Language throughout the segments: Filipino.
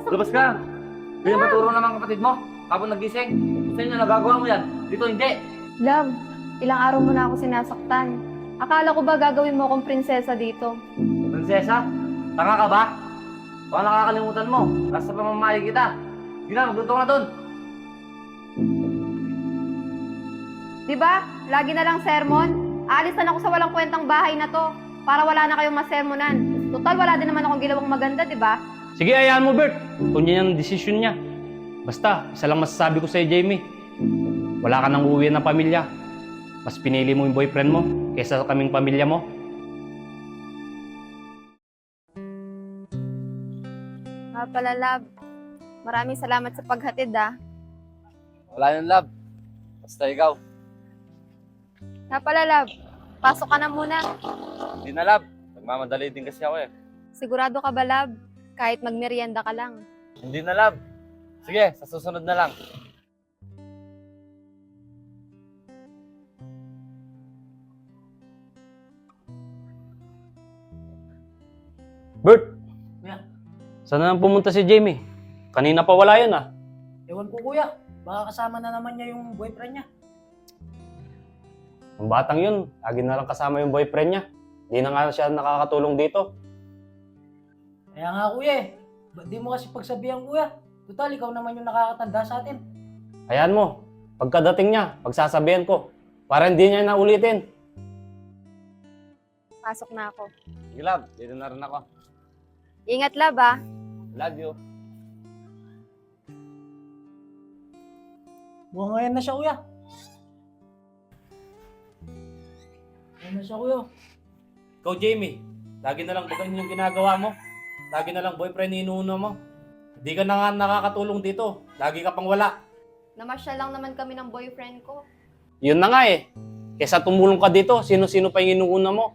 Pasok. Labas ka! Pinapaturo naman kapatid mo habang nagising. Sa inyo, nagagawa mo yan. Dito hindi. Love, ilang araw mo na ako sinasaktan. Akala ko ba gagawin mo akong prinsesa dito? Prinsesa, tanga ka ba? Baka nakakalimutan mo. Nasa pamamahay kita. Sige na, magluto ka na doon. Diba? Lagi na lang sermon. Aalis na ako sa walang kwentang bahay na to para wala na kayong masermonan. Total, wala din naman akong ginawang maganda, diba? Sige, ayaan mo, Bert. Kung yan ang desisyon niya. Basta, isa lang masasabi ko sa'yo, Jamie. Wala ka nang uuwi ng pamilya. Mas pinili mo yung boyfriend mo kaysa sa kaming pamilya mo. Nga pala, love. Maraming salamat sa paghatid, Wala yun, love. Basta ikaw. Nga pala, love. Pasok ka na muna. Hindi na, love. Nagmamadali din kasi ako eh. Sigurado ka ba, love? Kahit magmerienda ka lang. Hindi na, love. Sige, sa susunod na lang. Bert! Yeah. Saan na pumunta si Jamie? Kanina pa wala yun Ewan ko kuya, baka kasama na naman niya yung boyfriend niya. Ang batang yun, lagi na lang kasama yung boyfriend niya. Hindi na nga siya nakakatulong dito. Kaya nga kuya ba't di mo kasi pagsabihan kuya? Total, ikaw naman yung nakakatanda sa atin. Hayaan mo, pagkadating niya, pagsasabihan ko, para hindi niya na ulitin. Pasok na ako. Sige, love. Dito na rin ako. Ingat, love, Love you. Mukhang ngayon na siya kuya. Ngayon na siya kuya. Ikaw, Jamie, lagi na lang bagan yung ginagawa mo. Lagi na lang boyfriend inuuna mo. Hindi ka na nga nakakatulong dito. Lagi ka pang wala. Namasyal lang naman kami ng boyfriend ko. Yun na nga eh. Kesa tumulong ka dito, sino-sino pa yung inuuna mo.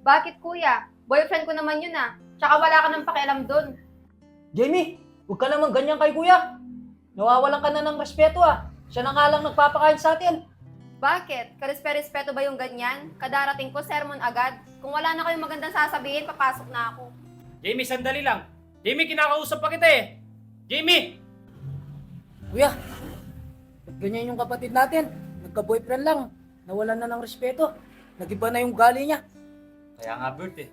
Bakit, kuya? Boyfriend ko naman yun, Tsaka wala ka ng pakialam dun. Jamie, huwag ka naman ganyan kay kuya. Nawawalan ka na ng respeto Siya na nga lang nagpapakain sa atin. Bakit? Karespe-respeto ba yung ganyan? Kadarating ko, sermon agad. Kung wala na kayong magandang sasabihin, papasok na ako. Jamie, sandali lang. Jamie, kinakausap pa kita eh. Jamie! Kuya, ba't ganyan yung kapatid natin? Nagka-boyfriend lang. Nawalan na ng respeto. Nagiba na yung gali niya. Kaya nga, Bert eh.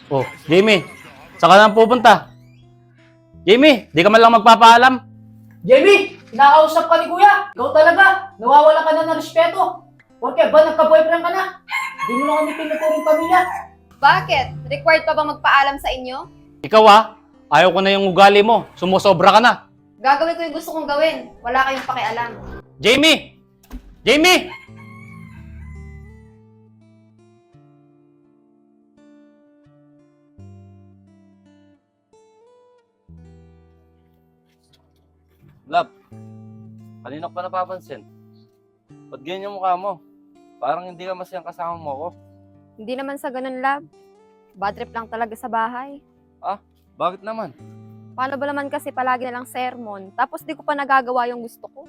Oh, Jamie, saan ka na pupunta? Jamie, di ka man lang magpapaalam. Jamie, kinakausap ka ni kuya. Ikaw talaga. Nawawala ka na ng respeto. Porque ba nagka-boyfriend ka na? Hindi mo na kami tinuturing pamilya. Bakit? Required pa ba magpaalam sa inyo? Ikaw ayaw ko na yung ugali mo. Sumusobra ka na. Gagawin ko yung gusto kong gawin. Wala kayong pakialam. Jamie! Jamie! Love, kanina ko pa napapansin. Ba't ganyan yung mukha mo? Parang hindi ka masayang kasama mo ako. Hindi naman sa ganun, love. Bad trip lang talaga sa bahay. Bakit naman? Paano ba naman kasi palagi na lang sermon, tapos di ko pa nagagawa yung gusto ko?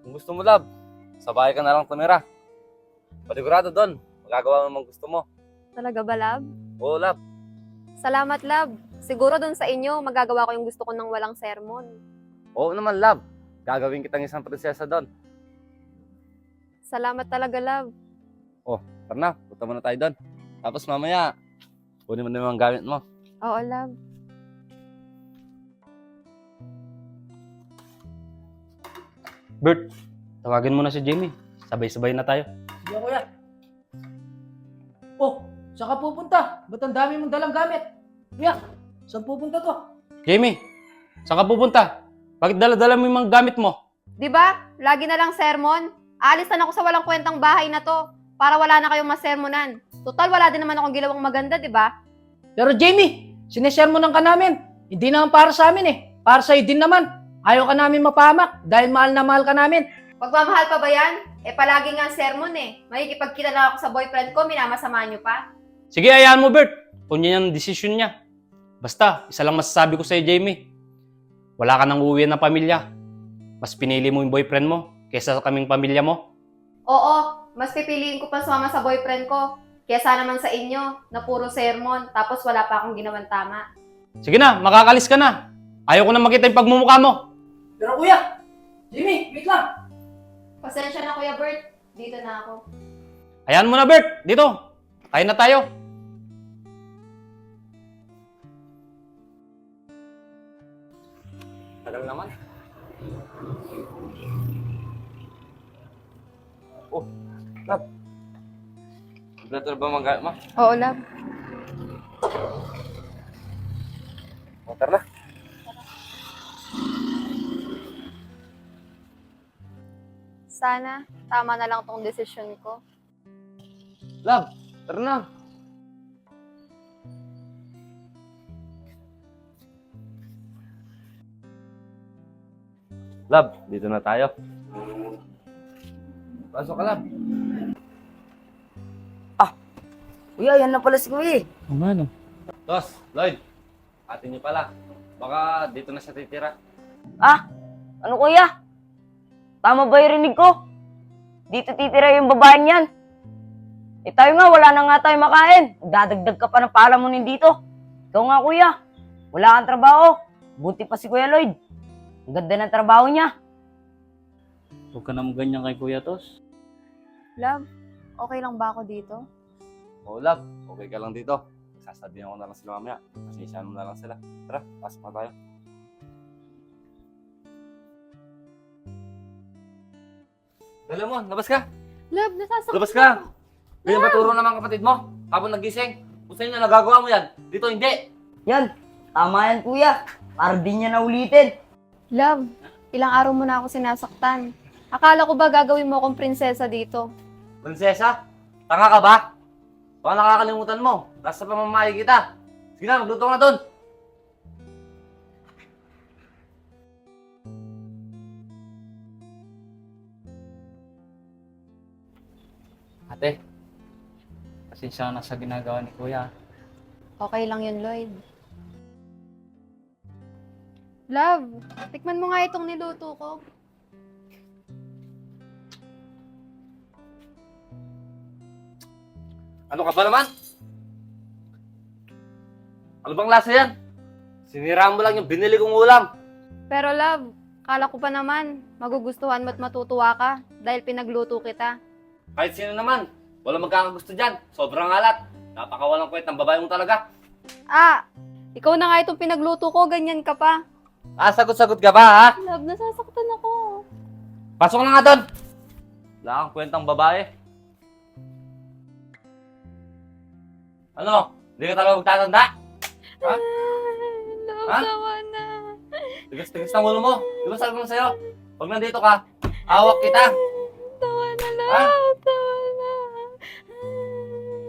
Kung gusto mo, love, sa bahay ka na lang tumira. Paligurado doon, magagawa mo naman gusto mo. Talaga ba, love? Oo, love. Salamat, love. Siguro dun sa inyo, magagawa ko yung gusto ko ng walang sermon. Oo naman, love. Gagawin kitang isang prinsesa doon. Salamat talaga, love. Tara na, punta muna tayo doon. Tapos mamaya, kunin mo na yung mga gamit mo. Oo, love. Bert, tawagin mo na si Jamie. Sabay-sabay na tayo. Sige kuya. Oh, saan ka pupunta? Ba't ang dami mong dalang gamit? Kuya, saan pupunta to? Jamie, saan ka pupunta? Bakit dala-dala mo yung mga gamit mo? Di ba? Lagi na lang sermon. Alis na ako sa walang kwentang bahay na to para wala na kayong masermonan. Total, wala din naman akong ginawang maganda, di ba? Pero Jamie, sinesermonan ka namin. Hindi naman para sa amin Para sa'yo din naman. Ayaw ka namin mapahamak dahil mahal na mahal ka namin. Pagmamahal pa ba yan? Palagi nga sermon Makikipagkita na ako sa boyfriend ko, minamasama nyo pa. Sige, ayaan mo, Bert. Kung yan ang desisyon niya. Basta, isa lang masasabi ko sa'yo, Jamie. Wala ka nang uuwi ng pamilya. Mas pinili mo yung boyfriend mo kaysa sa kaming pamilya mo. Oo, mas pipiliin ko pa sumama sa boyfriend ko. Kesa naman sa inyo, na puro sermon, tapos wala pa akong ginawang tama. Sige na, makakalis ka na. Ayaw ko na makita yung pagmumukha mo. Pero kuya, Jimmy, wait lang. Pasensya na Kuya Bert, dito na ako. Ayan mo na, Bert. Dito. Kain na tayo. Tagal naman. Oh, Lab. Kompleto na ba mga gamit mo? Oo, love. Motor na. Sana, tama na lang tong desisyon ko. Lab, tara na. Lab, dito na tayo. Pasok ka, Lab. Kuya, yan na pala si Kuya. Oo nga, no. Tos, Lloyd. Atin niyo pala. Baka dito na siya titira. Ah, ano kuya? Tama ba yung rinig ko? Dito titira yung babaeng yan. Eh tayo nga, wala na nga tayo makain. Dadagdag ka pa ng palamunin dito. Ikaw nga kuya, wala kang trabaho. Buti pa si Kuya Lloyd. Ang ganda ng trabaho niya. Huwag ka naman ganyan kay Kuya Tos. Love, okay lang ba ako dito? Oo, Lab. Okay ka lang dito. Sasabihan ko na lang sila mamaya. Pasensyahan mo na lang sila. Tara, pasok na tayo. Dala mo, labas ka. Love, nasasaktan Labas ka. Ganyan ba turo naman kapatid mo? Habang nagising. Kung sa'yo na nagagawa mo yan. Dito hindi. Yan, tama yan kuya. Para di niya naulitin. Love, ilang araw mo na ako sinasaktan. Akala ko ba gagawin mo akong prinsesa dito? Prinsesa, tanga ka ba? Baka nakakalimutan mo. Nasa pamamahay kita. Sige na, magluto ka na doon. Ate, pasensya na sa ginagawa ni Kuya. Okay lang yun, Lloyd. Love, tikman mo nga itong niluto ko. Ano ka ba naman? Ano bang lasa yan? Siniraan mo lang yung binili kong ulam. Pero love, kala ko pa naman, magugustuhan mo at matutuwa ka dahil pinagluto kita. Kahit sino naman, walang magkakagusto dyan. Sobrang alat. Napakawalang kwet ng babae mo talaga. Ah, ikaw na nga itong pinagluto ko, ganyan ka pa. Ah, sagot-sagot ka ba, ha? Love, nasasaktan ako. Pasok na nga doon. Wala kang kwentang babae. Ano? Hindi ka talaga magtatanda? Ha? Love, Ha? tawa na. Tigas-tigas ng ulo mo. Di ba sabi ko sa'yo? Pag nandito ka, awak kita. Tawa na, Ha? love. Tawa na.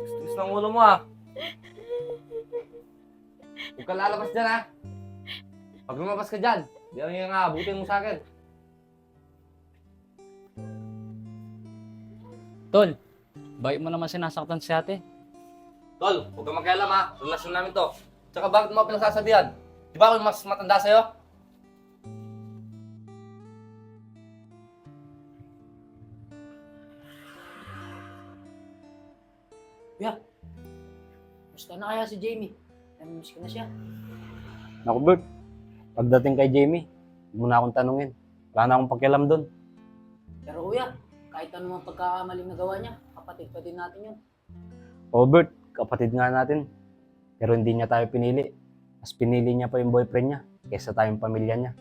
Tigas ng ulo mo, ha? Huwag ka lalabas dyan, ha? Pag lumabas ka dyan, di ang yung abutin mo sa akin. Tol, bakit mo naman sinasaktan si ate? Tol, huwag kang makialam, ha? Relasyon namin to. Tsaka bakit mo ako pinagsasabihan? Di ba ako mas matanda sa'yo? Kuya, gusto na kaya si Jamie? Namimiss ko na siya. Naku, Bert. Pagdating kay Jamie, huwag mo na akong tanungin. Wala na akong pakialam doon. Pero kuya, kahit ano mga pagkakamaling nagawa niya, kapatid pa din natin yun. Oo, Bert. Kapatid nga natin. Pero hindi niya tayo pinili. Mas pinili niya pa yung boyfriend niya kaysa tayong pamilya niya.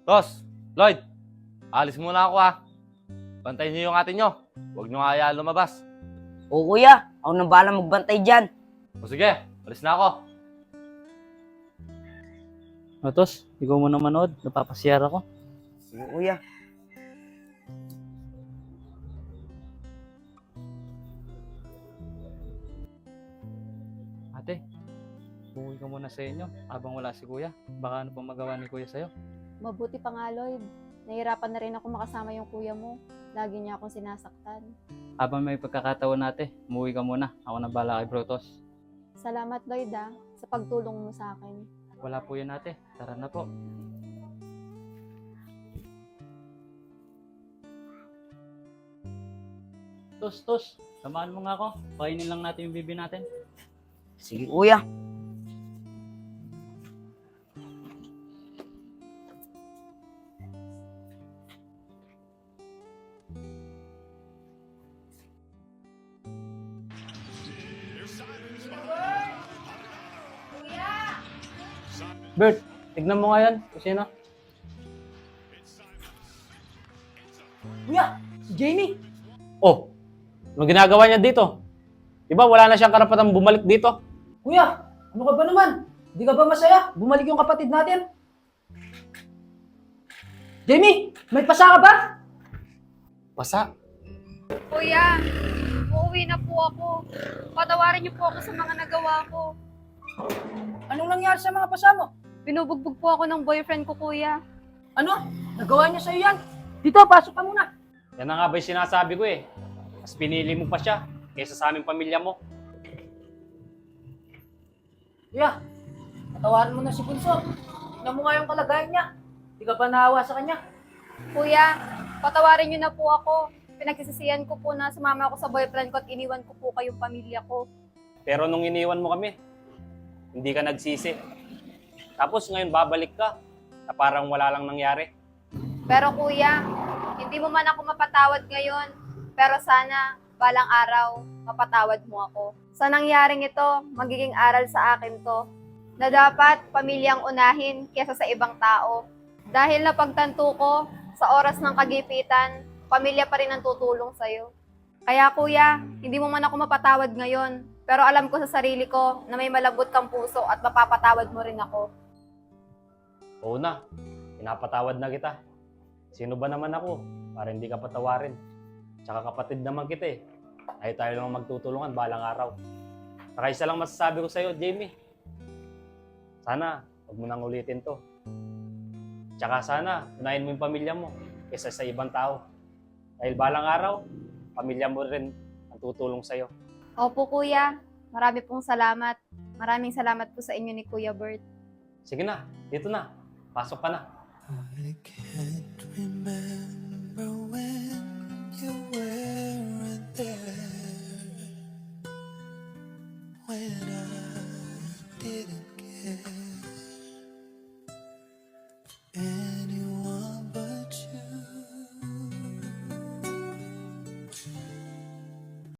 Tos, Lloyd, alis muna ako, ha? Bantayin niyo yung atin nyo. Huwag nyo nga hayaan lumabas. O kuya, ako nang bahala magbantay dyan. O sige, alis na ako. Tos, ikaw mo na manood. Napapasiyar ako. Sige kuya. Ate, uwi ka muna sa inyo habang wala si Kuya. Baka ano pang magawa ni Kuya sa'yo. Mabuti pa nga, Lloyd. Nahirapan na rin ako makasama yung kuya mo. Lagi niya akong sinasaktan. Habang may pagkakataon natin, umuwi ka muna. Ako na bala kay Brotos. Salamat, Lloyd, sa pagtulong mo sa akin. Wala po yun ate. Tara na po. Tos, samahan mo nga ako. Pakainin lang natin yung bibi natin. Sige kuya. Bert, tignan mo nga yan. Kung sino? Kuya, si Jamie. Oh, anong ginagawa niya dito? Diba wala na siyang karapatang bumalik dito? Kuya, ano ka ba naman? Hindi ka ba masaya? Bumalik yung kapatid natin. Jamie, may pasa ka ba? Pasa. Kuya, uuwi na po ako. Patawarin niyo po ako sa mga nagawa ko. Anong nangyari sa mga pasa mo? Binubugbog po ako ng boyfriend ko, kuya. Ano? Nagawa niya sa'yo yan? Dito, pasok ka muna. Yan na nga ba yung sinasabi ko eh. Mas pinili mo pa siya kaysa sa aming pamilya mo. Kuya, patawarin mo na si Bunso. Tignan mo nga yung kalagayan niya. Hindi ka ba naawa sa kanya? Kuya, patawarin niyo na po ako. Pinagsisisihan ko po na sumama ako sa boyfriend ko at iniwan ko po kayong pamilya ko. Pero nung iniwan mo kami, hindi ka nagsisi. Tapos ngayon babalik ka na parang wala lang nangyari. Pero kuya, hindi mo man ako mapatawad ngayon. Pero sana, balang araw, mapatawad mo ako. Sa nangyaring ito, magiging aral sa akin to, na dapat pamilyang unahin kesa sa ibang tao. Dahil napagtanto ko, sa oras ng kagipitan, pamilya pa rin ang tutulong sa'yo. Kaya kuya, hindi mo man ako mapatawad ngayon, pero alam ko sa sarili ko na may malambot kang puso at mapapatawad mo rin ako. Oo na, pinapatawad na kita. Sino ba naman ako para hindi ka patawarin? Tsaka kapatid naman kita eh. Tayo lang magtutulungan balang araw. Saka isa lang masasabi ko sa'yo, Jamie. Sana, huwag mo nang ulitin to. Tsaka sana, unahin mo yung pamilya mo kaysa sa ibang tao. Dahil balang araw, pamilya mo rin ang tutulong sa'yo. Opo kuya, marami pong salamat. Maraming salamat po sa inyo ni Kuya Bert. Sige na, dito na. Pasok ka na. I can't remember when you weren't there, when I didn't care.